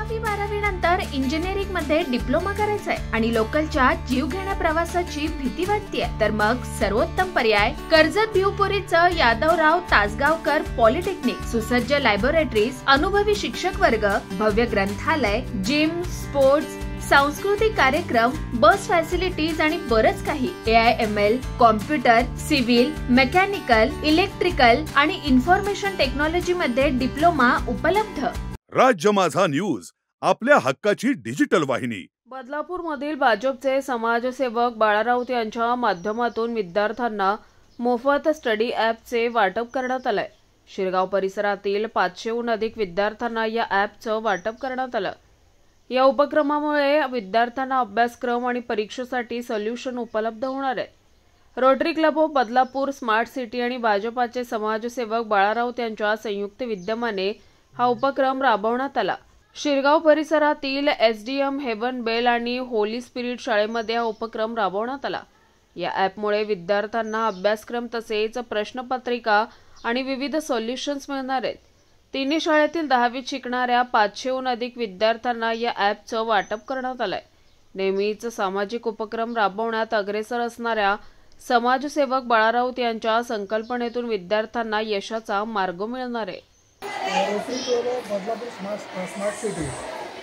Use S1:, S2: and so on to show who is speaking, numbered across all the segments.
S1: 10वी-12वी नंतर इंजिनिअरिंग मध्ये डिप्लोमा करायचंय आणि लोकलच्या जीवघेण्या प्रवासाची भीती वाटतेय, तर मग सर्वोत्तम पर्याय कर्जत भिवपुरीचं यादवराव तासगावकर पॉलिटेक्निक. सुसज्ज लॅबोरेटरीज, अनुभवी शिक्षक वर्ग, भव्य ग्रंथालय, जिम, स्पोर्ट्स, सांस्कृतिक कार्यक्रम, बस फॅसिलिटीज आणि बरंच काही. AIML, computer, civil, mechanical, electrical आणि इन्फॉर्मेशन टेक्नॉलॉजी मध्ये डिप्लोमा उपलब्ध.
S2: राज्य माझा न्यूज, आपल्या हक्काची डिजिटल वाहिनी.
S3: बदलापूरमधील भाजपचे समाजसेवक बाळा राऊत यांच्या माध्यमातून विद्यार्थ्यांना मोफत स्टडी ॲपचे वाटप करण्यात आलंय. शिरगाव परिसरातील 500हून अधिक विद्यार्थ्यांना या ॲपचं वाटप करण्यात आलं. या उपक्रमामुळे विद्यार्थ्यांना अभ्यासक्रम आणि परीक्षेसाठी सोल्युशन उपलब्ध होणार आहे. Rotary club of Badlapur, smart city आणि भाजपाचे समाजसेवक बाळा राऊत यांच्या संयुक्त विद्यमाने हा उपक्रम राबवण्यात आला. शिरगाव परिसरातील SDM हेवन बेल आणि होली स्पिरिट शाळेमध्ये हा उपक्रम राबवण्यात आला. या ॲपमुळे विद्यार्थ्यांना अभ्यासक्रम तसेच प्रश्नपत्रिका आणि विविध सोल्युशन्स मिळणार आहेत. तिन्ही शाळेतील 10वीत शिकणाऱ्या 500हून अधिक विद्यार्थ्यांना या ॲपचं वाटप करण्यात आलंय. नेहमीच सामाजिक उपक्रम राबवण्यात अग्रेसर असणाऱ्या समाजसेवक बाळा राऊत यांच्या संकल्पनेतून विद्यार्थ्यांना यशाचा मार्ग मिळणार आहे.
S4: Rotary club of Badlapur smart city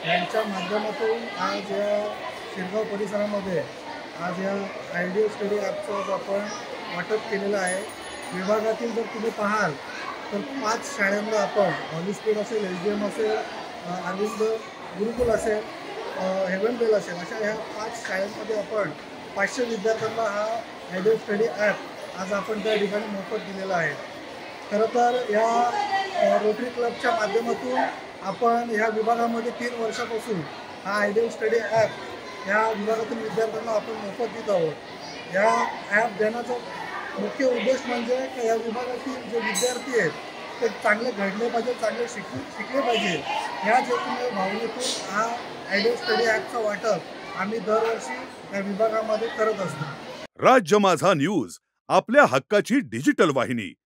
S4: यांच्या माध्यमातून आज या शिरगाव परिसरामध्ये आज या आयडियल स्टडी ॲपचं आपण वाटप केलेलं आहे. विभागातील जर तुम्ही पाहाल तर 5 शाळांना आपण हॉली स्पिरिट असेल, SDM असेल, अरविंद गुरुकुल असेल, हेवन बेल असेल, अशा ह्या 5 शाळांमध्ये आपण 500 विद्यार्थ्यांना हा आयडियल स्टडी ॲप आज आपण त्या ठिकाणी मोफत दिलेला आहे. खरं तर या रोटरी क्लबच्या माध्यमातून आपण ह्या विभागामध्ये 3 वर्षापासून हा आयडियल स्टडी ॲप ह्या विभागातील विद्यार्थ्यांना आपण मोफत देत आहोत. या ॲप देण्याचा मुख्य उद्देश म्हणजे की या विभागातील जे विद्यार्थी आहेत ते चांगले घडले पाहिजे, चांगले शिकले पाहिजे, ह्या एकमेव भावनेतून हा आयडियल स्टडी ॲपचं वाटप आम्ही दरवर्षी या विभागामध्ये करत असतो.
S2: राज्य माझा न्यूज, आपल्या हक्काची डिजिटल वाहिनी.